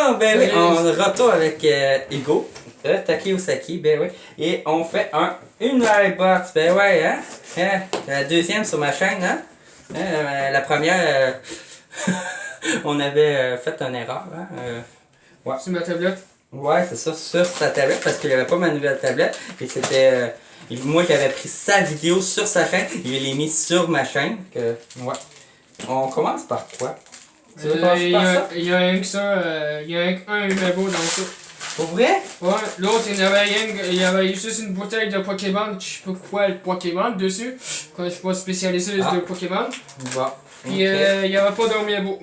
Ah, ben oui, on retourne avec Hugo, Taki Osaki, ben oui. Et on fait une live box, ben ouais, hein? La deuxième sur ma chaîne, hein? La première, on avait fait une erreur, hein? Ouais. Sur ma tablette. Ouais, c'est ça, sur sa tablette, parce qu'il n'y avait pas ma nouvelle tablette. Et c'était. Moi qui avais pris sa vidéo sur sa chaîne, je l'ai mis sur ma chaîne. Ouais. On commence par quoi? Tu veux commencer par ça? Il y a un que ça, il y a un humain-beau dans ça. Pour vrai? Ouais, l'autre, il y avait juste une bouteille de Pokémon, je sais pas pourquoi le Pokémon dessus, quand je suis pas spécialisé de Pokémon. Bon. Puis il y avait pas d'humain-beau.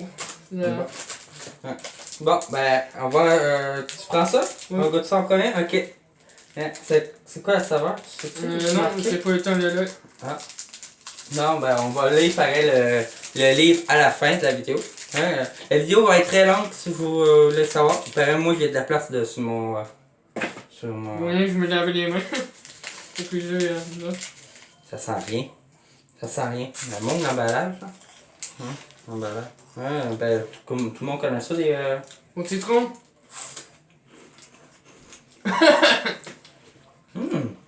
Bon, ben, on va. Tu prends ça? Oui. On goûte ça en premier? Ok. C'est quoi la saveur? Non, j'ai pas eu le temps de le. Ah. Non, ben, on va lire pareil le livre à la fin de la vidéo. Hein? La vidéo va être très longue si vous voulez savoir. Pareil, moi, j'ai de la place sur mon. Oui, je me lavais les mains. Et puis là. Ça sent rien. Ça sent rien. Le monde d'emballage, là. L'emballage. Ben, tout le monde connaît ça, des. Au citron.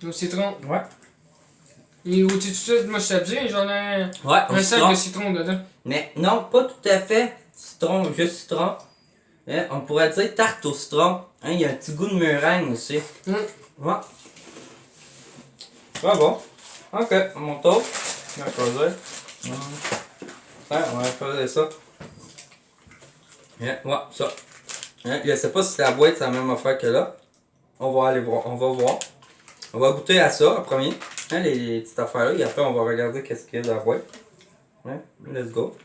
Au citron. Ouais. Et au citron, moi je t'ai j'en ai un sac de citron dedans. Mais non, pas tout à fait citron, juste citron. Hein, on pourrait dire tarte au citron. Hein, il y a un petit goût de meringue aussi. Ouais. Ah bon. Ok, à mon tour. On va choisir. Ouais, on va choisir ça. Ouais, ça. Hein, je sais pas si la boîte c'est la même affaire que là. On va aller voir. On va voir. On va goûter à ça en premier. Hein, les petites affaires là. Et après on va regarder qu'est-ce qu'il y a dans la boîte. Ouais, let's go.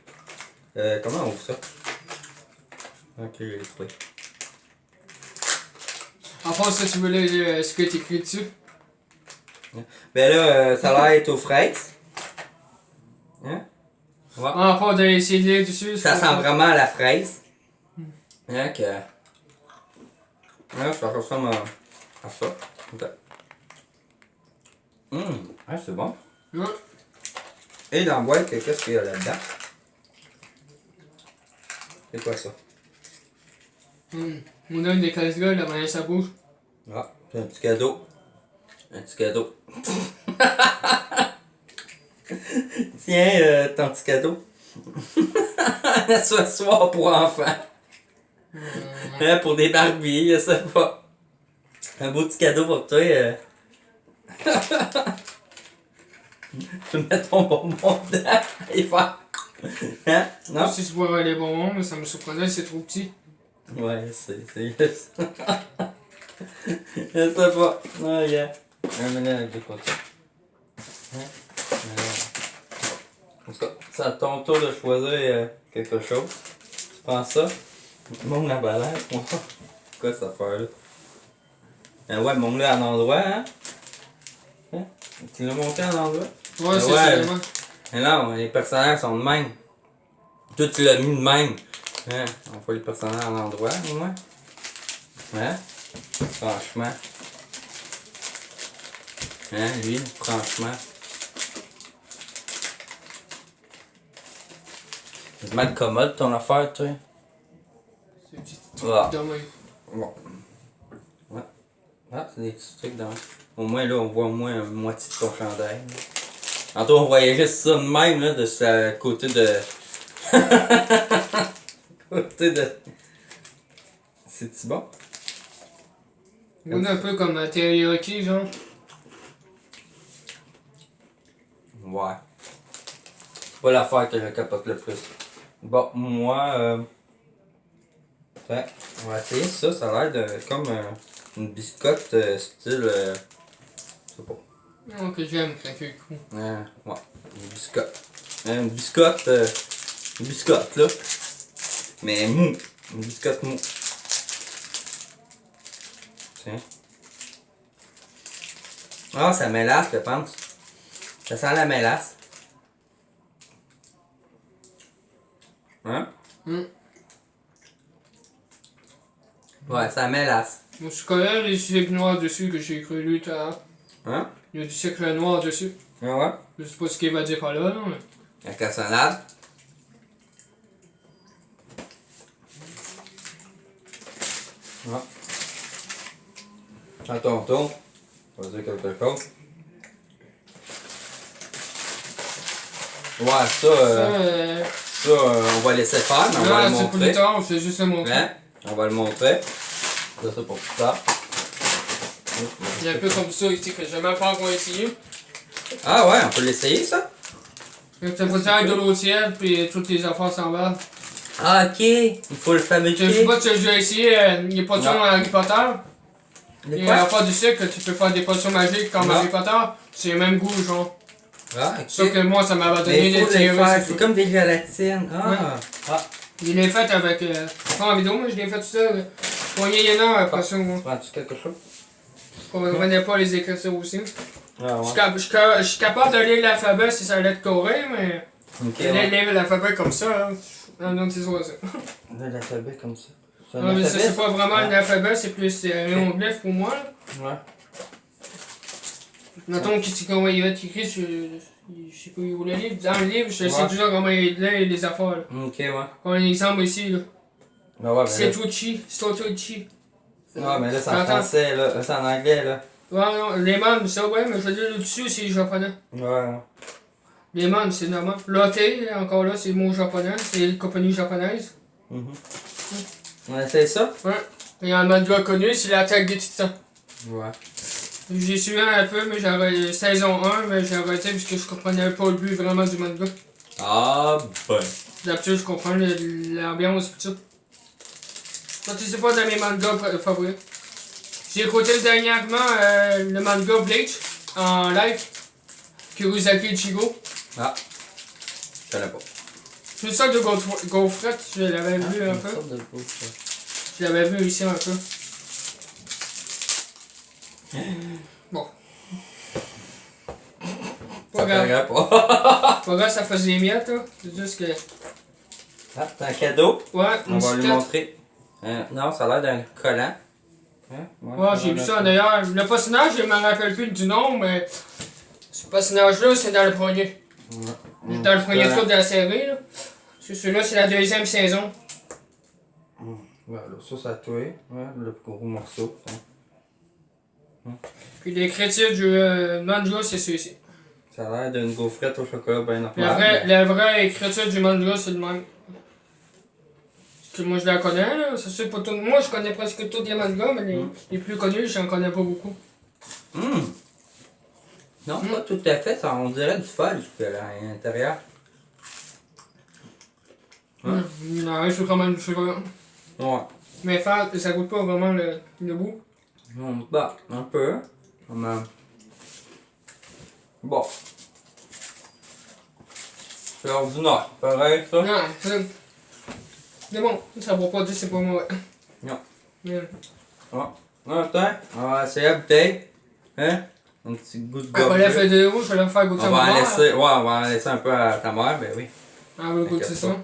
Comment on ouvre ça? Ok, j'ai trouvé. En fait, ça, tu veux lire ce que tu écrit dessus? Ben là, ça a l'air être aux fraises. Hein? Ouais. En fait, d'essayer de lire dessus. Ça sent vraiment à la fraise. Hein, que. Ouais, ça ressemble à ça. Ok. Ouais, c'est bon. Ouais. Et dans la boîte, qu'est-ce qu'il y a là-dedans? C'est quoi ça? On donne des casse-gueules, la manière ça bouge. Ah, c'est un petit cadeau. Un petit cadeau. Tiens, ton petit cadeau. Ce soir pour enfants. Pour des Barbies, je sais pas. Un beau petit cadeau pour toi. Tu mets ton bonbon dedans et faire. Hein? Non? Si tu vois les bonbons, mais ça me surprenait, c'est trop petit. Ouais, c'est juste. Je sais pas. Oh yeah. Mais là, de côté. En tout cas, c'est à ton tour de choisir quelque chose. Tu prends ça. Monte l'emballage, moi. C'est quoi cette affaire-là? Ouais, monte-le à un endroit, hein? Tu l'as monté à un endroit? Ouais, c'est ça, mais non, les personnages sont de même. Toi, tu l'as mis de même. Hein? On voit les personnages à un endroit, au moins. Hein? Franchement. Hein, lui, franchement. C'est mal commode ton affaire, toi. C'est un petit Ah. truc de même. Bon. Ouais. Ah, c'est des petits trucs dans. Au moins, là, on voit au moins la moitié de ton chandail. Tantôt, on voyait juste ça de même, là, de sa côté de. côté de. C'est-tu bon? On est un peu comme un teriyaki, genre. Ouais. C'est pas l'affaire que je capote le plus. Bon, moi, ouais, on va essayer ça. Ça a l'air de comme une biscotte style. Je sais pas. Non, que j'aime craquer le coup. Ouais, une biscotte. Une biscotte. Une biscotte, là. Mais mou. Une biscotte mou. Tiens. Ah, ça mélasse, je pense. Ça sent la mélasse. Hein? Ouais, ça mélasse. Moi, je connais les sucres noirs dessus que j'ai cru lui tout à l'heure. Hein? Il y a du sucre noir dessus. Ah ouais? Je sais pas ce qu'il va dire par là, non, mais. La cassonade. Ouais. À ton tour, on va dire quelque chose. Ouais, on va laisser faire, mais on va le non, c'est pour montrer. plus tard, je vais juste le montrer. Hein? On va le montrer. Ça, c'est pour plus tard. Il y a un peu comme ça ici que j'ai même pas encore essayé. Ah ouais, on peut l'essayer, ça? Tu as besoin de l'eau tiède puis toutes les affaires s'en vont. Ah, ok. Il faut le Je sais fabriquer. pas si tu as déjà essayé les potions Non. Harry Potter. De Il y quoi? a pas du sucre, tu peux faire des potions magiques comme Non. Harry Potter. C'est le même goût, genre. Ah, ok. Sauf que moi, ça m'avait donné Mais il des faut les théories. faire. c'est C'est tout. comme des gélatines. Ah. Ouais. Ah. Je l'ai fait avec. Pas en vidéo, moi je l'ai fait tout seul. Poignet Yéna après ça, moi. Prends-tu quelque chose? Je comprenais pas les écritures aussi. Ah Je suis capable de lire l'alphabet si ça allait te courir, mais. Ok. Lire l'alphabet comme ça, hein. Non, c'est ça. De l'alphabet comme ça. C'est un Non, mais ça, alphabet, c'est pas vraiment un alphabet, c'est plus un hieroglyphe pour moi. Là. Ouais. Mettons comment il va être écrit sur. Je sais pas où le livre. Dans le livre, je sais Ouais. toujours comment il lit les affaires. Là. Ok, ouais. Comme un exemple ici. Là. Ah ouais, mais C'est là... Tucci. Ouais, mais là, c'est en J'entends. français, là. Là, c'est en anglais, là. Ouais, non, les man, ça, ouais, mais je veux dire, le dessus, c'est japonais. Ouais. Les man, c'est normal. Lotte, encore là, c'est le mot japonais. C'est une compagnie japonaise. On essaie ça? Ouais. Il y a un manga connu, c'est l'attaque des titans. Ouais. J'ai suivi un peu, mais j'aurais saison 1, mais j'ai arrêté parce que je comprenais pas le but vraiment du manga. Ah, bon. D'habitude, je comprends l'ambiance et tout ça. Toi, tu sais pas dans mes mangas favoris. J'ai écouté dernièrement le manga Bleach en live. Kurosaki Ichigo. Ah. Je connais pas. C'est une sorte de gaufrette, je l'avais vu un peu. Une sorte de gauche. Je l'avais vu ici un peu. Bon. Ça Pas grave. paraît pas. Pas grave, ça faisait des miettes, là. C'est juste que. Ah, c'est un cadeau. Ouais, On une va lui petite montrer. Non, ça a l'air d'un collant. Hein? Ouais, j'ai vu ça d'ailleurs. Le personnage, je me rappelle plus du nom, mais. Ce personnage-là, c'est dans le premier. Ouais. Dans le premier Collant. tour de la série, là. Celui-là, c'est la deuxième saison. Ouais, là, ça a tué. Ouais, le gros morceau. Puis l'écriture du manga, c'est celui-ci. Ça a l'air d'une gaufrette au chocolat bien Puis normal. la vraie écriture du manga, c'est le même. Parce que moi, je la connais, là. C'est sûr, pas tout. Moi, je connais presque tous les mangas, mais les plus connus, j'en connais pas beaucoup. Non, pas tout à fait. Ça, on dirait du fudge là, à l'intérieur. Non, je suis quand même. Ouais. Mais ça goûte pas vraiment le goût. Bah, un peu. Mais... Bon. C'est ordinaire. Pareil, ça. Non, c'est bon. Ça vaut pas dire c'est pas mauvais. Non. Yeah. Attends, on va essayer la bouteille. Hein? Un petit goût de Après la gobelet. vidéo, je vais leur faire goûter On à va ma en mère. laisser, ouais, on va en laisser un peu à ta mère, ben oui. Elle veut goûter T'inquiète ça. pas.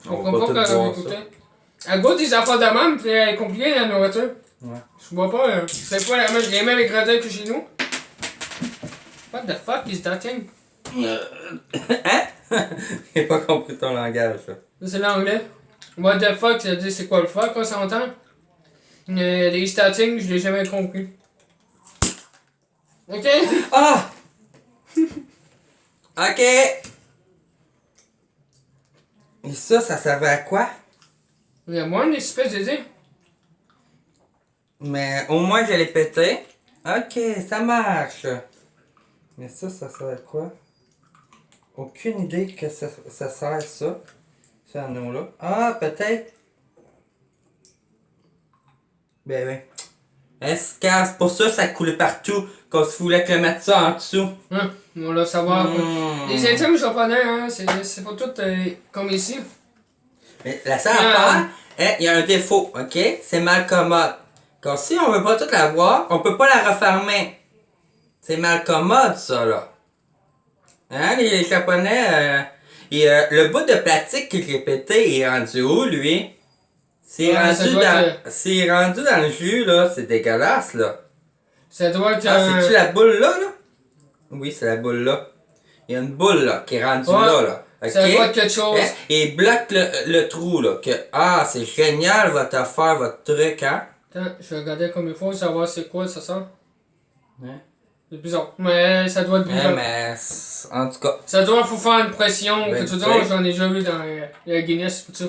Je On comprends va pas tout quand elle boire veut goûter. Elle goûte des affaires de même, puis elle est compliquée la nourriture. Ouais. Je vois pas, c'est pas les mêmes ingrédients que chez nous. What the fuck is that thing? Hein? J'ai pas compris ton langage, là. Ça, c'est l'anglais. What the fuck, ça veut dire c'est quoi le fuck, on s'entend? Les statings, je l'ai jamais compris. Ok? Ah! Ok! Et ça servait à quoi? Il y a moins d'espèces d'idées. Mais au moins je l'ai pété. Ok, ça marche. Mais ça sert à quoi? Aucune idée que ça sert ça. Ce anneau-là. Ah, peut-être. Ben. C'est pour ça que ça coulait partout. Quand tu voulais que mettre ça en dessous. Hein? On va savoir. Les items japonais, hein, c'est pas tout comme ici. Mais la seule affaire, il y a un défaut, ok? C'est mal commode. Quand si on veut pas toute la boire, on peut pas la refermer. C'est mal commode, ça, là. Hein, les japonais, le bout de plastique que j'ai pété, il est rendu où, lui? C'est rendu dans le jus, là. C'est dégueulasse, là. Ça doit être. Ah, c'est-tu la boule, là? Oui, c'est la boule, là. Il y a une boule, là, qui est rendue là, là. Ok? Ça va être quelque chose. Hein? Et bloque le trou, là. Que, ah, c'est génial votre affaire, votre truc, hein? Attends, je vais regarder comme il faut, savoir c'est quoi ça sent. Hein? C'est bizarre. Mais ça doit être Hein, bizarre. mais en tout cas. Ça doit faut faire une pression. Ben, Que tu dis, ben. j'en ai déjà vu dans le Guinness, tout ça.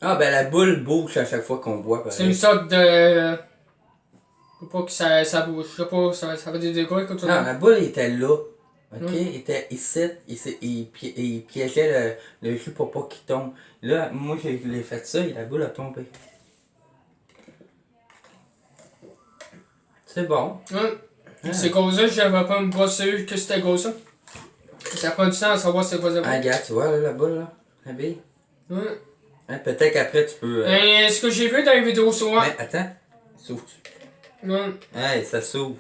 Ah, ben la boule bouge à chaque fois qu'on boit. C'est une sorte de. Faut pas que ça bouge. Je sais pas, ça va des dégâts que tu Non, la boule était là. Ok? Mm. Il était ici. Il piégeait le jus pour pas qu'il tombe. Là, moi, je l'ai fait ça et la boule a tombé. C'est bon. Ouais. Ah. C'est comme ça, j'avais pas me brosser que c'était gros ça. Ça prend du temps à savoir c'est quoi ça. Ah, regarde, tu vois là, la boule là? La bille? Ouais. Hein, peut-être qu'après tu peux. Et ce que j'ai vu dans les vidéos souvent. Mais attends, s'ouvre-tu? Ouais. Hey, ça s'ouvre.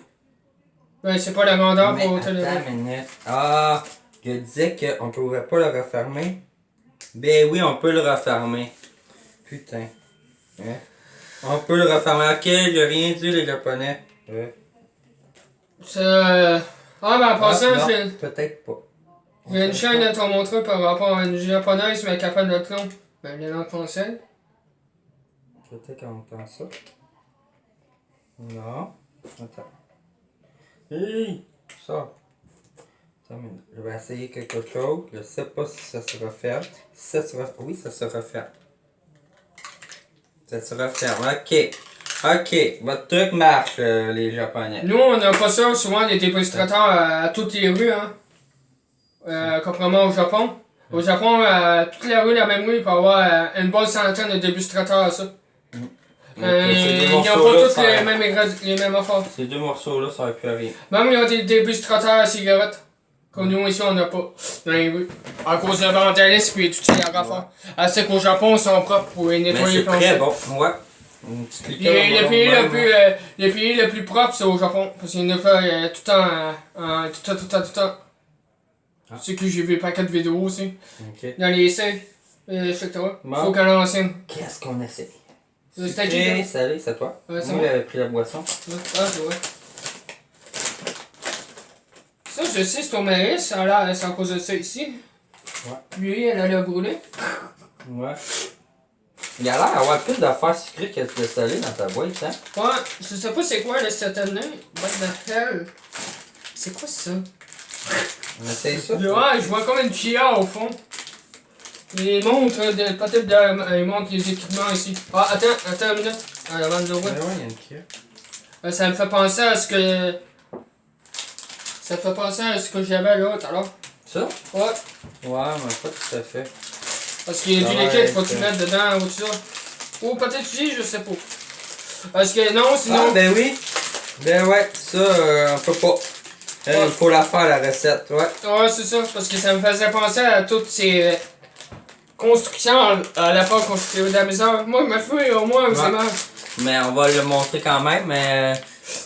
Ouais, c'est pas la grandeur Mais pour attends téléphone. une minute. Ah, je disais qu'on ne pourrait pas le refermer. Ben oui, on peut le refermer. Putain. Hein? On peut le refermer. Ok, j'ai rien dit les japonais. Ouais. Ça. Ah, ben en passant, non, j'ai peut-être pas. une chaîne à te montrer par rapport à une japonaise, mais capable de le ben, la langue française. Peut-être qu'on entend ça. Non. Attends. Hey! Ça. Attends, mais je vais essayer quelque chose. Je sais pas si ça se referme. Si ça se referme. Oui, ça se referme. Ça se referme. Ok. Ok. Votre truc marche, les japonais. Nous, on n'a pas ça souvent des dégustateurs à toutes les rues, hein. Contrairement au Japon. Au Japon, toute la rue, la même rue, il peut y avoir une bonne centaine de dégustateurs à ça. Donc, ces deux Ils n'ont morceaux-là, pas tous ça- les mêmes affaires. Ces deux morceaux-là, ça aurait pu rien. Même ils ont des dégustateurs à cigarettes. Comme nous ici, on n'a pas. Dans les rues. À cause de vandalisme et tout ça, il y a affaire. C'est qu'au Japon, ils sont propres pour les Mais nettoyer c'est très bon. Ouais. Une petite liqueur, Les pays le plus propre, c'est au Japon. Parce qu'il y en a fait tout le temps. Tout le temps. Ah. C'est que j'ai vu un paquet de vidéos aussi. Ok. Dans les essais, etc. Bon. Faut qu'elle enseigne. Qu'est-ce qu'on essaie? C'est à qui, Sucré, là? salé, c'est toi? Ouais, c'est Moi, moi. j'avais pris la boisson. Ah, c'est vrai. Ça, je sais, c'est ton mari, c'est à cause de ça ici. Ouais. Lui, elle a le brûlé. Ouais. Il a l'air d'avoir plus d'affaires sucrées que de salé dans ta boîte, hein? Ouais, je sais pas c'est quoi le cette année. What the hell? C'est quoi ça? On essaye ça? Ouais, je vois comme une cuillère au fond. Les montres, peut-être ils montrent les équipements ici. Ah, attends une minute. Avant de l'ouvrir. Ouais, il y a une cuillère. Ça me fait penser à ce que. Ça me fait penser à ce que j'avais là tout à l'heure. Ça? Ouais. Ouais, mais pas tout à fait. Parce qu'il y a du Ça va liquide, faut être, que tu mettes dedans ou tout ça. Ou peut-être si, je sais pas. Parce que non, sinon. Ah, ben oui. Ben ouais, ça, on peut pas. Ouais. Il faut la faire, la recette, ouais. Ouais, c'est ça. Parce que ça me faisait penser à toutes ces constructions à la fois qu'on se fait de la misère. Moi, ma fille, au moins, c'est Ouais. mal. Mais on va le montrer quand même, mais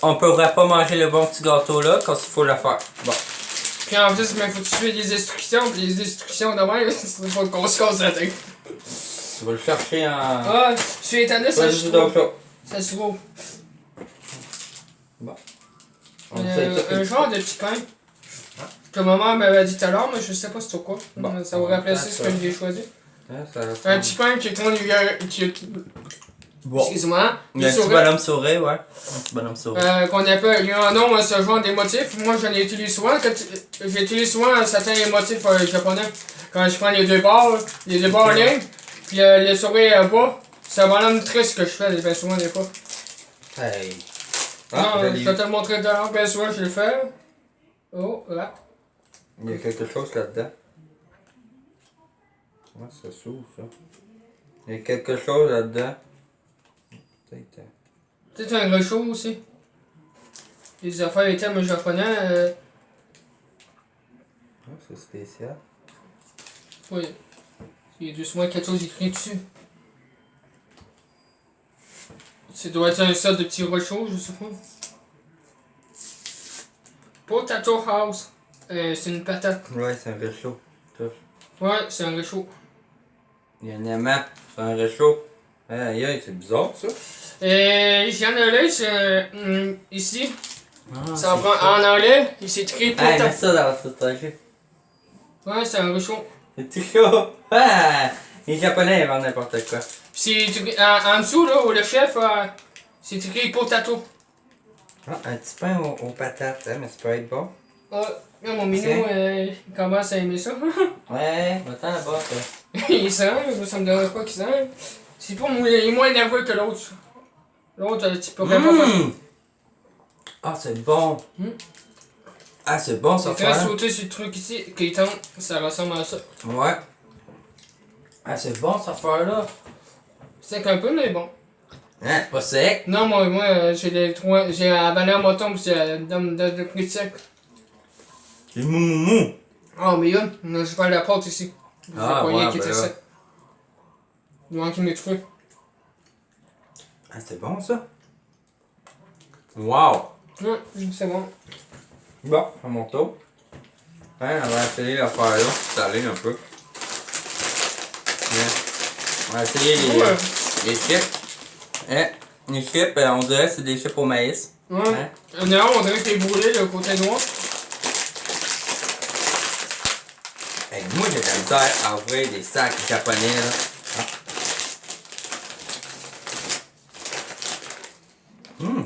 on pourrait pas manger le bon petit gâteau là, quand il faut le faire. Bon. Puis en plus, il faut que tu suives les instructions. Puis les instructions de même, c'est pas qu'on se casse la tête. Tu vas le chercher en. Ah, je suis étonné, ça Vas-y, se donc trouve. là. Ça se trouve. Bon. On essaye tout Un petit genre peu. de petit pain. Que maman m'avait dit tout à l'heure, mais je sais pas c'est quoi. Bon, Ça vous on va rappelle faire ce ça. que j'ai choisi. Hein, ça Un petit pain qui tourne, Bon. excuse-moi, Il y a un petit bonhomme sourire, ouais. Un petit bonhomme sourire. qu'on appelle, il y a un nom à ce genre des motifs. Moi, j'en ai utilisé souvent. J'utilise souvent certains motifs japonais. Quand je prends les deux barres lignes, puis le sourire bas, c'est un bonhomme triste que je fais bien souvent des fois. Hey. Non, ben, je vais te le montrer tout à l'heure, bien souvent je le fais. Oh, là. il y a quelque chose là-dedans. Ouais, ça s'ouvre, ça. Il y a quelque chose là-dedans. Peut-être. Peut-être un gros chaud aussi. Les affaires et thèmes japonais, Ouais, c'est spécial. oui. Il y a souvent quelque chose écrit dessus. Ça doit être un sorte de petit rochaud, je sais pas. Potato House. C'est une patate. Ouais, c'est un réchaud. Ouais, c'est un réchaud. Il y a un aimant. C'est un réchaud. Aïe, aïe, c'est bizarre, ça. J'en ai là, c'est ici. Ah, Ça prend en anglais, il s'est écrit Hey, mets potato. ça dans la sautage. Ouais, c'est un ruchon. C'est tout chaud. Ah! Les Japonais, ils vendent n'importe quoi. Puis en dessous, là, où le chef, c'est écrit potato. Ah, un petit pain aux patates, hein, mais ça peut être bon. Ah, là, mon minou, il commence à aimer ça. Ouais, va-t'en là-bas, toi. Il sent, ça me dérange pas qu'il sent. C'est pas il est moins nerveux que l'autre. L'autre, tu pourrais pas faire. Ah, c'est bon. Mm. Ah, c'est bon, ça C'est très fait. sauté sur le truc ici, qui tombe, ça ressemble à ça. Ouais. Ah, c'est bon, cette affaire-là. C'est un peu, mais bon. Hein, pas sec. Non, moi j'ai les trois. J'ai la valeur moton, puis c'est la dame de prix sec. C'est mou mou mou. Ah, mais là, j'ai pas la pâte ici. Ah, J'ai ouais, qui ben était là. sec. Il manquait mes trucs. Ah, c'est bon, ça. Wow. C'est bon. Bon, à mon tour. Hein, on va essayer l'affaire là, saler un peu. Hein. On va essayer Ouais. les chips. Hein, les chips, on dirait que c'est des chips au maïs. Ouais. Hein? Non, on dirait que c'est brûlé le côté noir. Hey, moi, j'ai de la misère à ouvrir des sacs japonais là. Ah.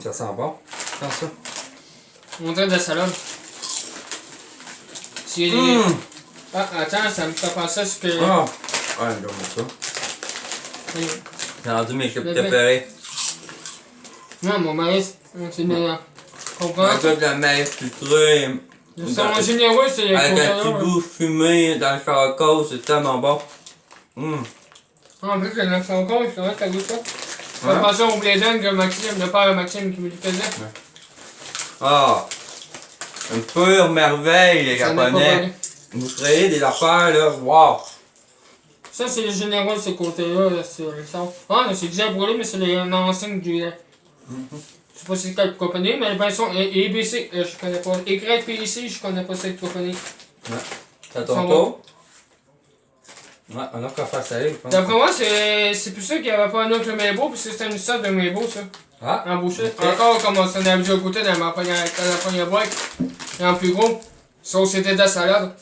Ça sent bon. Comme ça. On dirait de la salade. C'est Ah, attends, ça me fait penser à ce que. Ah! Ouais, donne-moi ça. Oui. J'ai rendu mes chips Le préférés. Non, mon maïs, c'est meilleur. Comprends? Avec de la maïs filtrée. Ils sont généreux, c'est les Avec un petit conteneurs. goût fumé dans le charcot, c'est tellement bon. En plus, le 900 encore, je dirais que ça goûte ça. Ça Ouais. me penser au Bléden que Maxime, le père de Maxime qui me le faisait. Ah! Une pure merveille, les Ça n'est pas Japonais. brûlé. Vous créez des affaires, là. Wow! Ça, c'est les généreux, ce côté-là, là, sur le sang. Ah, mais c'est déjà brûlé, mais c'est les anciennes du. Je sais pas c'est quelle compagnie, mais ben, sont ABC, je connais pas. Y PIC, je connais pas cette compagnie. Ouais. C'est à Ils sont ton tour? Ouais, on a qu'à faire ça, je pense. D'après moi, c'est plus sûr qu'il n'y avait pas un autre Mebo, parce que c'était une sorte de Mebo, ça. Ah! Embauché. Ok. Encore comme on s'en avait déjà goûté dans la première boîte. Et en plus gros. Sauf c'était de la salade.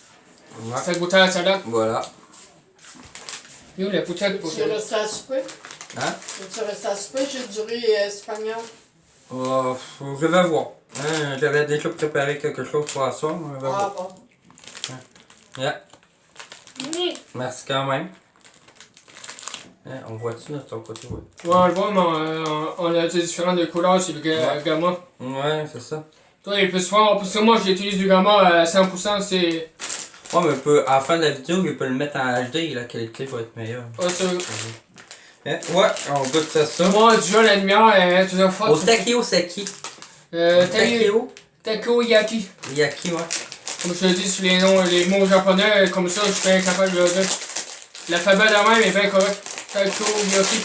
Ouais. Ça goûtait à la salade. Voilà. Yo, la poutette pour Tu restes à souper? Hein? Tu restes à souper? J'ai du riz espagnol. Oh, je vais voir. Hein, j'avais déjà préparé quelque chose pour ça, mais je vais Ah voir. bon. Yeah. Oui. Merci quand même. Hein, on voit-tu de ton côté? Ouais, Ouais, on le voit, mais on a des différentes de couleurs sur le gamma. ouais c'est ça. Toi, il est plus fort. Parce que moi, j'utilise du gamma à 100%, c'est. Ouais, mais à la fin de la vidéo, il peut le mettre en HD, la qualité va être meilleure. Pas sûr. Hein, ouais, on goûte ça. Moi, déjà, la lumière est toujours Au forte. Takeo Seki. Takeo Takoyaki. Yaki, ouais. Comme je te dis sur les mots japonais, comme ça, je suis incapable de le dire. L'alphabet de même est bien correct. Takoyaki.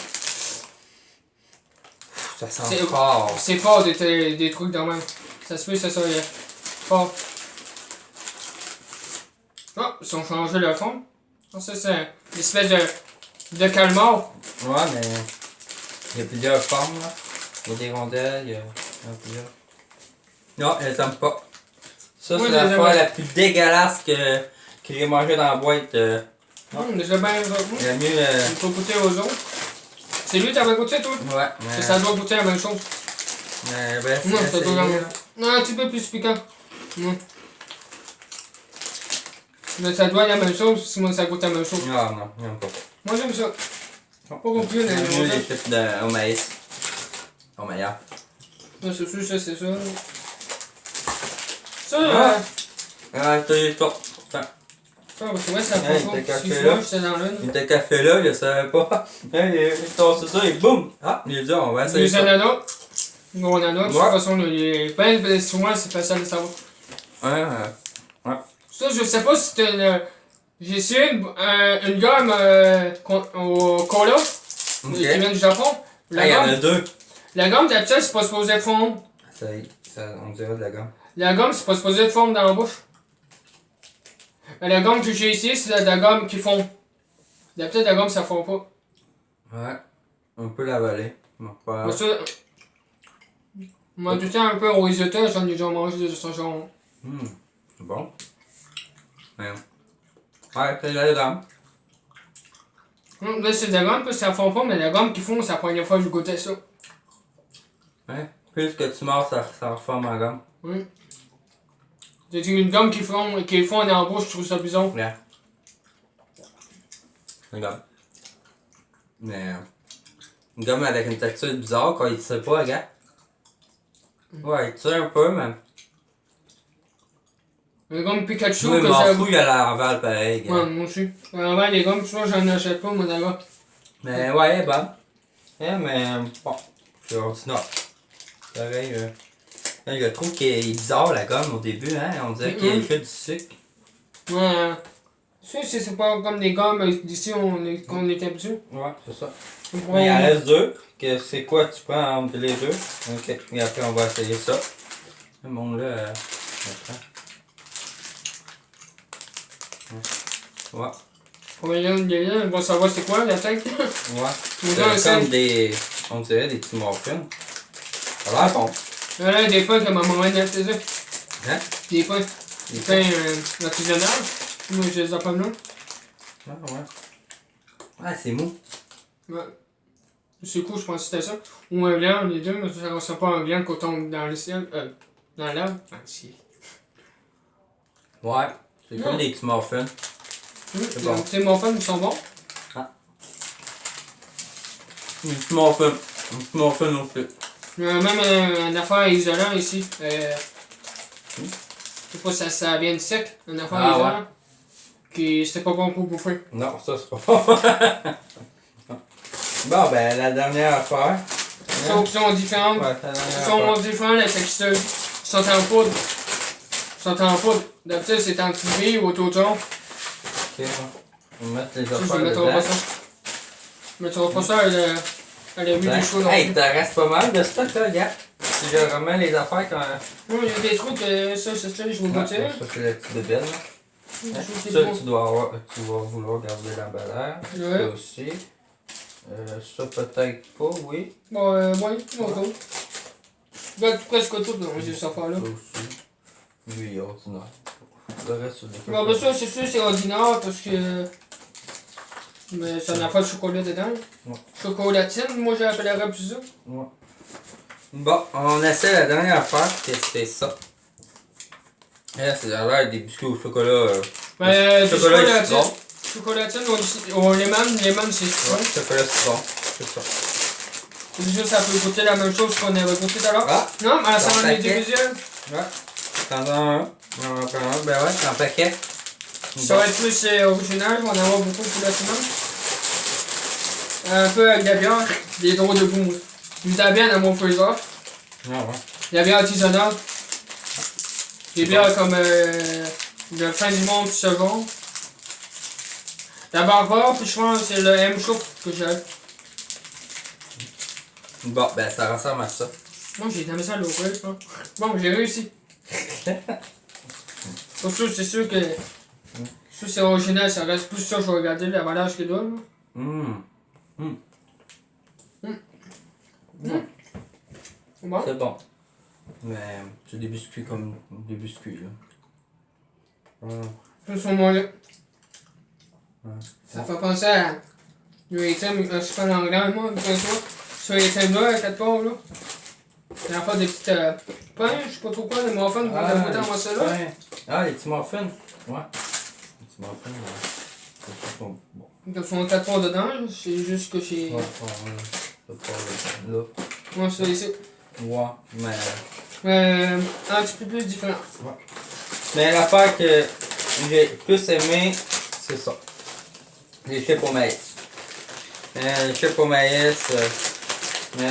Ça sent C'est- fort. C'est fort des trucs de même. Ça se peut, ça soit fort. Ah, ils ont changé le fond. Ah, ça, c'est une espèce de calmar. Ouais, mais il y a plusieurs formes, là. Il y a des rondelles, il y a plusieurs. Non, elles t'aiment pas. Ça, Moi, c'est je les la fois aime. la plus dégueulasse que j'ai mangé dans la boîte. Déjà bien Il y a mieux. il faut goûter aux autres. C'est lui, t'avais goûté, toi? Ouais, mais. Ça doit goûter la même chose. Ben, Non, ça doit essayé, la là. Non, un petit peu plus piquant. Non. Mais ça doit être la même chose, sinon ça goûte la même chose. Ah non, j'aime pas. Moi, j'aime ça. Pas compris, mais J'aime mieux les j'aime chips au maïs. Au meilleur. ça. C'est sûr, ça, c'est ça. Ça, Ah. Ah, t'as eu toi. parce que ouais, ça Hey, prend t'as pas. café Excuse-moi, là. j'étais dans l'une. Il était café là, il savait pas. Hey, il tasse ça et boum! Ah, il a dit, on va essayer Les ça. ananas. Gros ananas, de toute Ouais. façon, ben, souvent, c'est facile de savoir. Ouais. Ça, je sais pas si c'était une. J'ai essayé une gomme au cola, Ok. qui vient du Japon. Ah, il y en a deux. La gomme d'habitude, c'est pas supposé de fondre. On dirait de la gomme. La gomme, c'est pas supposé de fondre dans la bouche. Mais la gomme que j'ai ici, c'est la gomme qui fond. D'habitude, la gomme, ça fond pas. Ouais. On peut l'avaler. Bon, pas Mais grave. ça, m'en doutais un peu au risotto, j'en ai déjà mangé de ce genre. C'est bon. Ouais. Ouais, c'est la gomme. Là, c'est de la gomme, parce que ça fond pas, mais la gomme qu'ils font, c'est la première fois que je goûtais ça. Ouais. Plus que tu mords, ça reforme en gomme. Oui. C'est une gomme qu'ils font en embauche, je trouve ça bizarre. Ouais. Une gomme. Mais. Une gomme avec une texture bizarre quand il tire pas, regarde. Ouais, il tire un peu, mais. Les gommes Pikachu Moi, que il m'en j'ai. fout, il a la revale pareil, Ouais, gars. moi aussi. Avant, les gommes, tu vois, j'en achète pas, moi, d'abord. Mais ouais, elle est bonne. Ouais, mais. Bon. C'est ordinaire. Pareil, je trouve qu'il est bizarre, la gomme, au début, hein. On dirait qu'il est fait du sucre. Ouais. Ça, c'est pas comme des gommes d'ici qu'on est habitué. Ouais, c'est ça. Ouais. Mais il en reste deux. Que c'est quoi tu prends entre les deux? Ok. Et après, on va essayer ça. Bon, là, ouais. On va savoir c'est quoi la tête. Ouais. On C'est comme des. On dirait des petits muffins. Ça a l'air bon. Là, des pains que ma maman a fait ça. Hein? Des pains. Des pains artisanaux. Moi, je les ai pas là. Ouais, ouais. Ouais, c'est mou. Ouais. C'est cool, je pense que c'était ça. Ou un blanc, les deux, mais ça ressemble pas à un blanc qu'on tombe dans le ciel. Dans l'arbre. Ah, si. Ouais. C'est comme des petits muffins. C'est bon. Ces muffins, ils sont bons. Des petits muffins. Des petits muffins aussi. Il y a même une affaire isolant ici. Je sais pas si ça vient de sec. Une affaire Ah, isolant. Qui c'était pas bon pour bouffer. Non, ça c'est pas. Bon, ben, la dernière affaire. Sauf qu'ils sont différentes. Ouais, la dernière Ils affaire. sont différents, la texture. Ils sont en poudre. Ils sont en poudre. D'habitude, c'est en cuivre ou autour. Ok, bon. On va mettre les Ça, je affaires ne mettrai dedans. pas ça. Je ne mettrai pas ça à la vue du chaud. Non Hey, plus. t'en reste pas mal de stock là, gars. Si je remets les affaires quand. Non, il y a des trucs, ça, c'est ça, je vous Ah, retirer. ça, c'est la petite bébelle, là. Je sais Ça, pas. tu vas vouloir garder l'emballage. Ouais. Ça aussi. Ça, peut-être pas, oui. Bon, ouais, mon tour. Je vais presque tout dans ces affaires-là. Ça aussi. Lui, ordinaire. Le reste, c'est des Bon, ben ça, c'est sûr, c'est ordinaire parce que. Mais c'est une affaire de chocolat dedans. Ouais. Chocolatine, moi j'appellerais plus ça. Ouais. Bon, on essaie la dernière affaire, c'était ça. Là, c'est l'air des biscuits au chocolat. Ben, Chocolat et chocolatine. citron. Chocolatine au lemon, c'est citron. Ouais, chocolat citron. C'est ça. C'est juste, ça peut goûter la même chose qu'on avait goûté tout à l'heure. Ah! Non, mais ça Dans en le est paquet. deuxième. Ouais. T'en as un. On en prend un. Ben ouais, c'est en paquet. Ça va être plus original, on va en avoir beaucoup pour la semaine. Un peu avec de la bière, des drôles de goût, moi. J'ai de la bière dans mon freezer. Ah ouais. De la bière artisanale. Des bières comme le fin du monde, ce genre. La barbare, puis je pense que c'est le M-Chouk que j'ai. Bon, ben ça ressemble à ça. Moi, j'ai jamais ça à l'ouvrir, je pense. Bon, j'ai réussi. Pour ça, c'est sûr que. Si c'est original, ça reste plus ça, je vais regarder l'emballage qu'il doit. Hum. Bon. C'est bon. Mais c'est des biscuits comme des biscuits là. Ce sont moi là. Ouais. Ça fait penser à. Le item, je parle anglais, moi, comme ça. Sur les items là, à 4 parts là. Il y a des petites pains, je sais pas trop quoi, des muffins, on va goûter en ça là. Ouais. Ah, les petits muffins. Ouais. Les petits muffins, c'est bon. Ils sont 4 parts dedans, c'est juste que c'est. Ouais, c'est pas là. Moi, c'est ici. Ouais, mais. Un petit peu plus différent. Ouais. Mais l'affaire que j'ai plus aimé, c'est ça. Les chips au maïs. Les chips au maïs,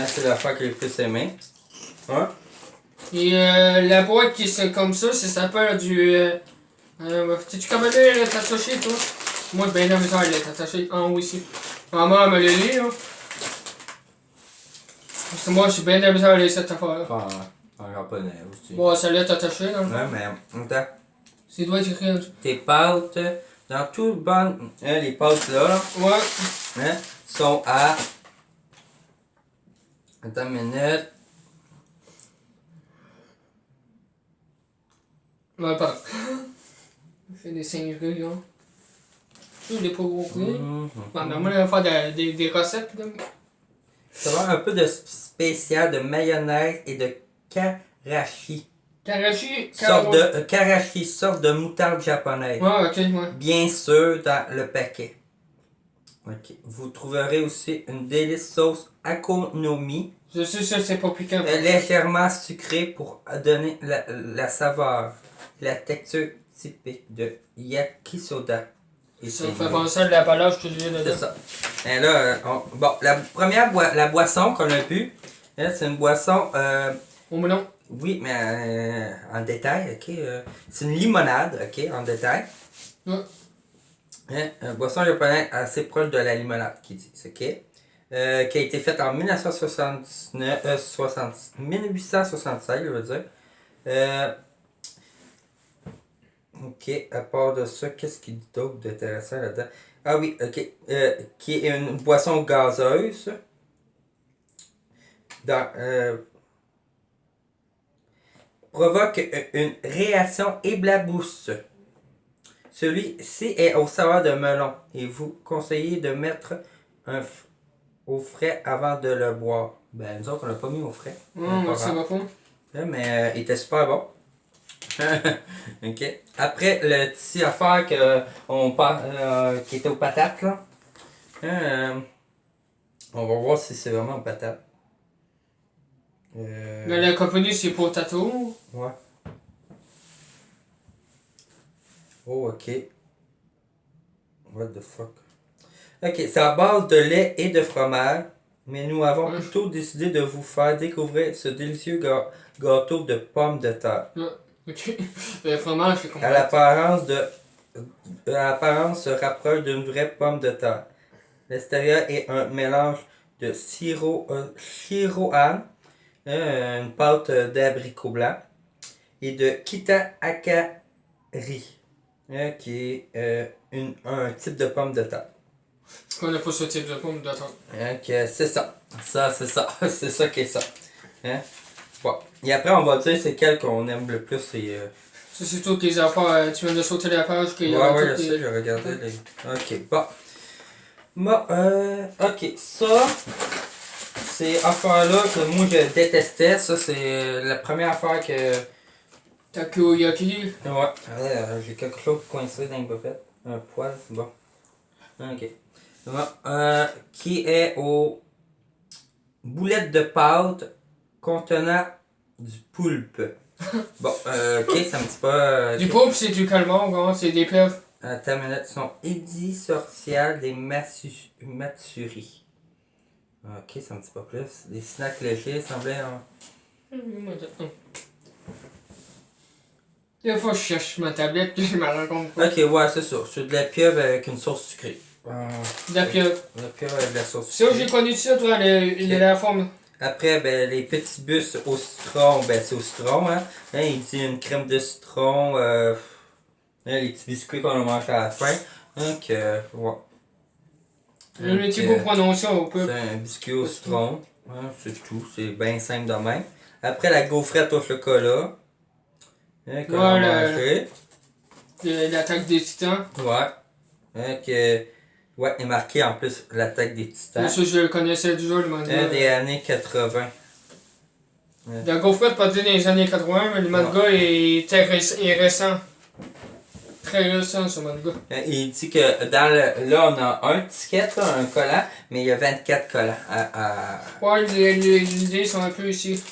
c'est l'affaire que j'ai plus aimé. Ouais. Et la boîte qui est comme ça s'appelle du. T'es-tu capable de lire le attaché, toi? Moi, j'ai bien amusé à être attaché en haut ici. Maman me le lit, là. Parce que moi, je suis bien amusé à lire cette affaire-là. En japonais aussi. Bon, ça l'est attaché, là. Ouais, mais attends. C'est doit être écrit en dessous. Tes pâtes, dans tout le bon. Les pâtes là, Ouais. hein, sont à. Attends une minute. Ouais, pas. C'est des singeries, là. Il est pas gros prix. Mhm. Bon, ben, moi, je vais faire des recettes. Là. Ça va avoir un peu de spécial de mayonnaise et de karashi. Karachi, Karashi, sorte de moutarde japonaise. Ouais, ok, ouais. Bien sûr dans le paquet. Ok. Vous trouverez aussi une délice sauce akonomi, Je sais ça, c'est pas piquant. légèrement sucrée pour donner la saveur, la texture typique de yakisoda. Et Ça me fait penser à l'emballage que je viens de c'est dire. ça. Et là, bon, la première la boisson qu'on a bu, hein, c'est une boisson, Au melon. oui, mais en détail, ok. C'est une limonade, ok, en détail. Ouais. Hein, une boisson japonaise assez proche de la limonade, qui dit, ok. Qui a été faite en 1876, je veux dire. Ok, à part de ça, qu'est-ce qu'il dit d'autre d'intéressant là-dedans? Ah oui, ok. Qui est une boisson gazeuse. Provoque une réaction éclabousse. Celui-ci est au saveur de melon et vous conseillez de mettre au frais avant de le boire. Ben, nous autres, on l'a pas mis au frais. Ça va pas. Mais il était super bon. Ok. Après, le petit affaire qui était aux patates, là. On va voir si c'est vraiment aux patates. Dans la compagnie, c'est potato. Ouais. Oh, ok. What the fuck. Ok, c'est à base de lait et de fromage, mais nous avons plutôt décidé de vous faire découvrir ce délicieux gâteau de pommes de terre. Ouais, ok. Le fromage, c'est À l'apparence se rapproche d'une vraie pomme de terre. L'extérieur est un mélange de shiroan, une pâte d'abricot blanc, et de kita akari, qui est un type de pomme de terre. Je connais pas ce type de pomme de terre. C'est ça. C'est ça. C'est ça qui est ça. Hein? Bon. Et après, on va dire c'est quel qu'on aime le plus. Et, Ça, c'est toutes les affaires. Tu viens de sauter la page. ouais, je sais, j'ai regardé les. Ok, bon. Ok, ça, c'est affaire-là que moi je détestais. Ça, c'est la première affaire que. Takoyaki. Ouais, j'ai quelque chose coincé dans les bobettes. Un poil, bon. Ok. Bon, qui est aux boulettes de pâte contenant du poulpe. Bon, ok, ça me dit pas. Du poulpe, c'est du calmar, hein, c'est des pieuvres. Ta minute sont éditoriales des maturies. Ok, ça me dit pas plus. Des snacks légers semblaient. Des fois, je cherche ma tablette et je me rends compte pas. Ok, ouais, c'est ça. C'est de la pieuvre avec une sauce sucrée. De la pieuvre. De la pieuvre avec de la sauce C'est où sucrée. j'ai connu ça, toi, la forme. Après, ben, les petits bus au citron, ben, c'est au citron, hein. Hein, il dit une crème de citron, les petits biscuits qu'on a mangés à la fin. Donc, ouais. Le petit goût prononcé au peu. C'est un biscuit au citron. Hein, c'est tout. C'est bien simple de même. Après, la gaufrette au chocolat. Hein, qu'on a mangé. L'attaque des titans. Ouais. Hein, ouais, il est marqué en plus l'attaque des titans. Ça, je le connaissais déjà, le manga. Des années 80. La gaufrette pas dans les années 80, mais le manga est récent. Très récent, ce manga. Il dit que là, on a un ticket, là, un collant, mais il y a 24 collants. Ouais, les idées sont un peu ici.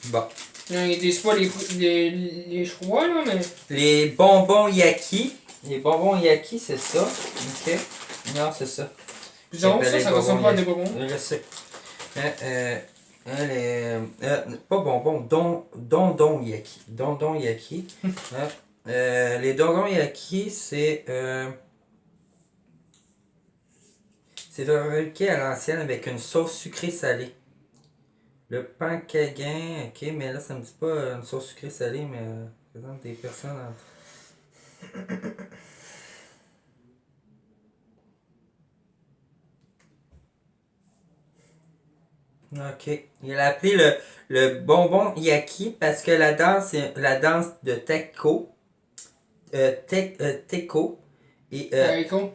Bon. Ils disent pas les choix, là, mais. Les bonbons Yaki. Les bonbons Yaki, c'est ça. Ok. Non, c'est ça. Bizarre, ça ressemble pas à des bonbons. Je sais. Pas bonbons, dondon Yaki. Dondon Yaki. Les dondons Yaki, c'est fabriqué à l'ancienne avec une sauce sucrée salée. Le pancagin, ok, mais là ça me dit pas une sauce sucrée salée, mais présente des personnes Ok. Il a appelé le bonbon Yaki parce que la danse, c'est la danse de Teco. Teco Et, Haricot.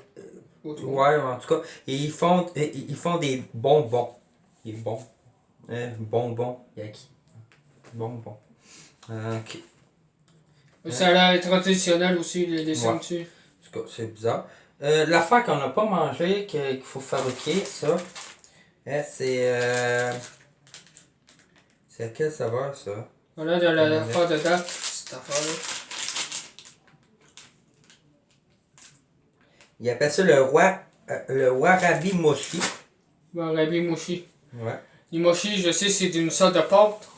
ouais, en tout cas. Et ils font des bonbons. Des bons. Bonbons. Yaki. Bonbons. Ok. Ça a l'air traditionnel aussi, les dessins Ouais. dessus. En tout cas, c'est bizarre. L'affaire qu'on n'a pas mangé, qu'il faut fabriquer, ça, c'est. C'est à quelle saveur, ça? Voilà, de l'affaire de date, cette affaire-là. Ils appellent ça le warabi mochi. Warabi mochi. Ouais. Les mochi, je sais, c'est d'une sorte de pâte.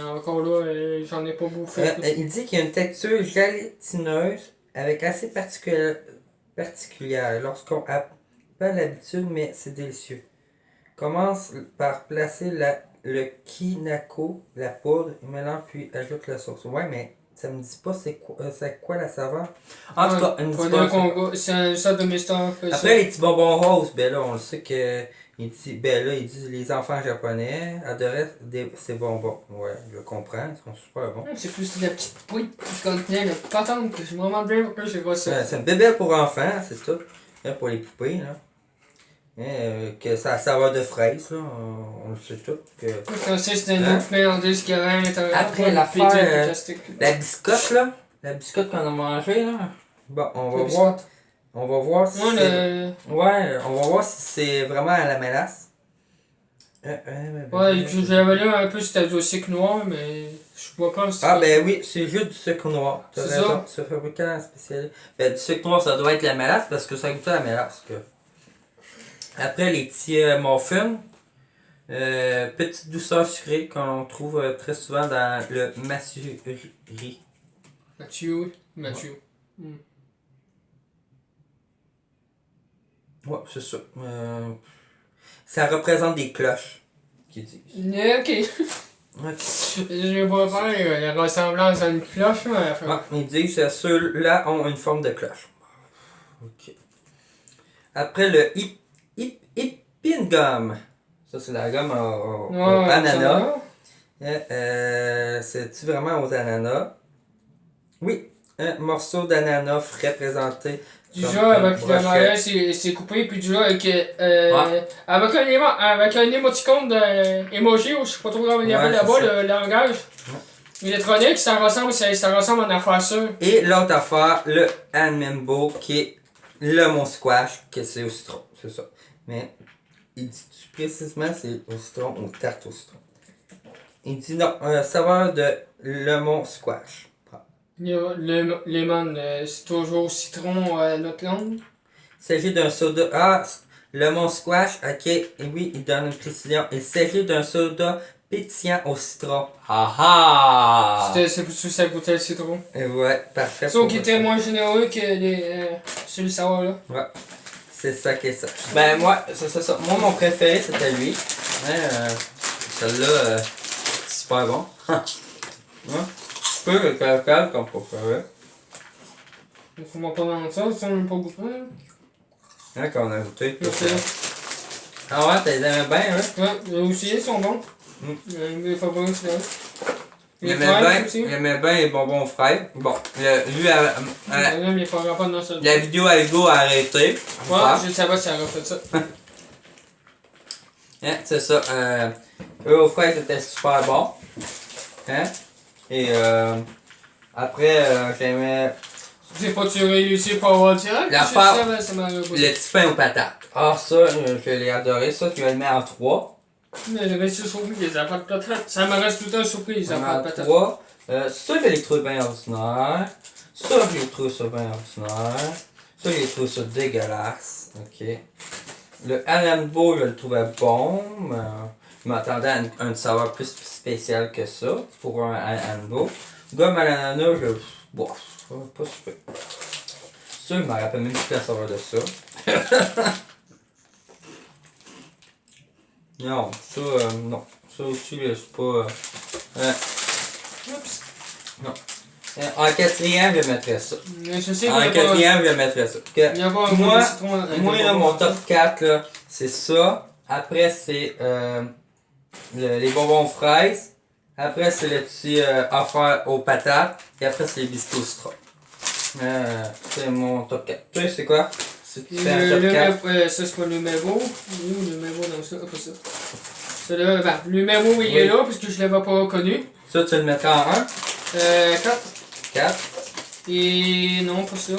Encore là, j'en ai pas bouffé. Il dit qu'il y a une texture gélatineuse avec assez particulière lorsqu'on n'a pas l'habitude, mais c'est délicieux. Commence par placer le kinako, la poudre, mélange puis ajoute la sauce. Ouais, mais ça me dit pas c'est quoi la saveur. En tout cas, une c'est une sorte de mystère. Après, les petits bonbons roses, ben là, on le sait que. Il dit les enfants japonais adoraient ces bonbons. Ouais, je comprends, ils sont super bons. C'est plus la petite pointe qui contenait le patente que je me demande bien pourquoi j'ai pas ça. C'est un bébé pour enfants, c'est tout. Là, pour les poupées, là. Que ça a saveur de fraise, là. On le sait tout. Quand c'est une autre mélangeuse qui avait à l'intérieur. Après l'affaire, la biscotte, là. La biscotte qu'on a mangée, là. Bon, on va voir. On va voir si ouais, on va voir si c'est vraiment à la mélasse. Ouais, j'avais lu un peu c'était du sucre noir, mais je vois pas si ben oui, c'est juste du sucre noir. C'est ça. C'est fabricant spécial. Ben, du sucre noir, ça doit être la mélasse parce que ça goûte à la mélasse. Après, les petits muffins. Petite douceur sucrée qu'on trouve très souvent dans le Mathieu. Mathieu. Ouais, c'est ça. Ça représente des cloches, qu'ils disent. Ok. Ok. Je vais pas faire la ressemblance à une cloche, mais Ah, ils disent que ceux-là ont une forme de cloche. Ok. Après le Hippin Gum. Ça, c'est la gomme au ananas. C'est-tu vraiment aux ananas? Oui. Un morceau d'ananas frais présenté. Du genre avec le maillot, c'est coupé, puis du genre avec un émoticône d'emoji, ou je sais pas trop comment il appelle là-bas, le langage électronique, ça ressemble à une affaire sûre. Et l'autre affaire, le Anmembo, qui est le mon squash, que c'est au citron, c'est ça. Mais il dit précisément c'est au citron ou tarte au citron. Il dit non, saveur de lemon squash. Le lemon, c'est toujours citron à notre langue. Il s'agit d'un soda. Ah, lemon squash, ok. Et oui, il donne une précision. Il s'agit d'un soda pétillant au citron. Ah ah! C'est plus ça goûtait le citron. Et ouais, parfait. Sauf qu'il était moins généreux que celui sour là. Ouais. C'est ça qui est ça. Ben moi, c'est ça. Moi, mon préféré, c'était lui. Celle-là, c'est super bon. Peu le caca comme préféré. Faut m'en pas dans ça, si on n'a pas goûté. Hein, qu'on a goûté. Ok. Ah ouais, t'as les aimais bien, hein? Ouais, les aussi, ils sont bons. Les favoris, c'est là. Il aimait bien les bonbons frais. Bon, lui, la vidéo à Hugo a arrêté. Ouais, je savais si elle a fait ça. Hein, c'est ça. Eux aux fraises c'était super bon. Hein? Et après, j'aimais. J'ai pas tué réussi pour avoir direct. L'affaire, le petit pain aux patates. Ah, ça, je l'ai adoré. Ça, tu vas le mettre en 3. Mais j'ai réussi surpris les affaires de patates. Ça me reste tout le temps surpris les affaires de patates. 3. Ça, je l'ai trouvé bien ordinaire. Ça, je l'ai trouvé ça bien ordinaire. Ça, j'ai trouvé ça dégueulasse. Ok. Le Anambo, je le trouvais bon. Mais je m'attendais à une saveur plus spéciale que ça pour un Anambo. Gomme à l'ananas, bon, pas super. Ça, je me rappelle même plus la saveur de ça. Non, ça, non. Ça aussi, c'est pas. Oups. Non. En quatrième, je mettrais ça. Je sais En quatrième, je mettrais ça. Moi, là, mon top 4, là, c'est ça. Après, c'est les bonbons fraises. Après, c'est le petit affaire aux patates. Et après, c'est les biscuits au citron. C'est mon top 4. Toi, c'est quoi? Si tu fais un Le top 4. ça, c'est pas le numéro. Il est où le numéro dans ça? Ah, pas ça. Celui-là, ben, le numéro, il est là, parce que je l'avais pas reconnu. Ça, tu le mettrais en 1. 4. 4. Et non, pas ça.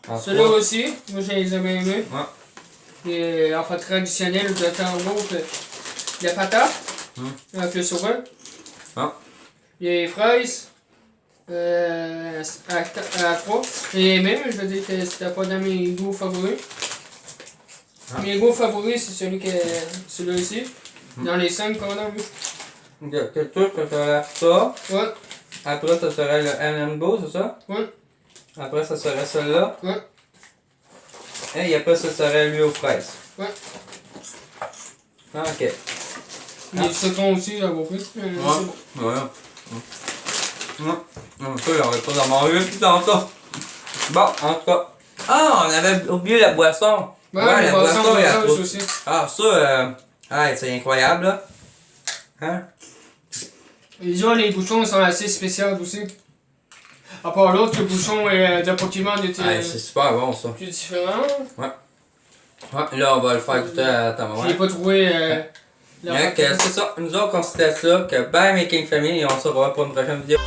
En Celui-là 3. aussi, moi j'ai les ai bien aimés. Ouais. Et en fait, traditionnel de tango, la patate, avec le sauveur. Ah. Les fraises, à 3. J'ai aimé, mais je veux dire que c'était pas dans mes goûts favoris. Ah. Mes goûts favoris, c'est celui-là ici. Dans les 5 qu'on a vu. Ok, que toi, ça serait ça. Ouais, Après, ça serait le M&Go, c'est ça? ouais, Après, ça serait celui-là. ouais, Et après, ça serait lui aux fraises. ouais. Ah, ok. Les citrons aussi, j'avais compris. C'est bon. Voilà. Ça, j'aurais pas d'en manger plus tantôt. Bon, en tout cas. Ah, on avait oublié la boisson. Ouais, la boisson, il y a trop. aussi. Ah, ça, c'est incroyable, là. Hein? Les gens, les bouchons sont assez spéciaux aussi. À part l'autre, le bouchon de Pokémon était Ouais, c'est super bon, ça. plus différent. Ouais, là, on va le faire goûter à ta maman. Je l'ai pas trouvé. C'est ça. Nous autres, on considère ça que Bye Making Family et on se revoit pour une prochaine vidéo.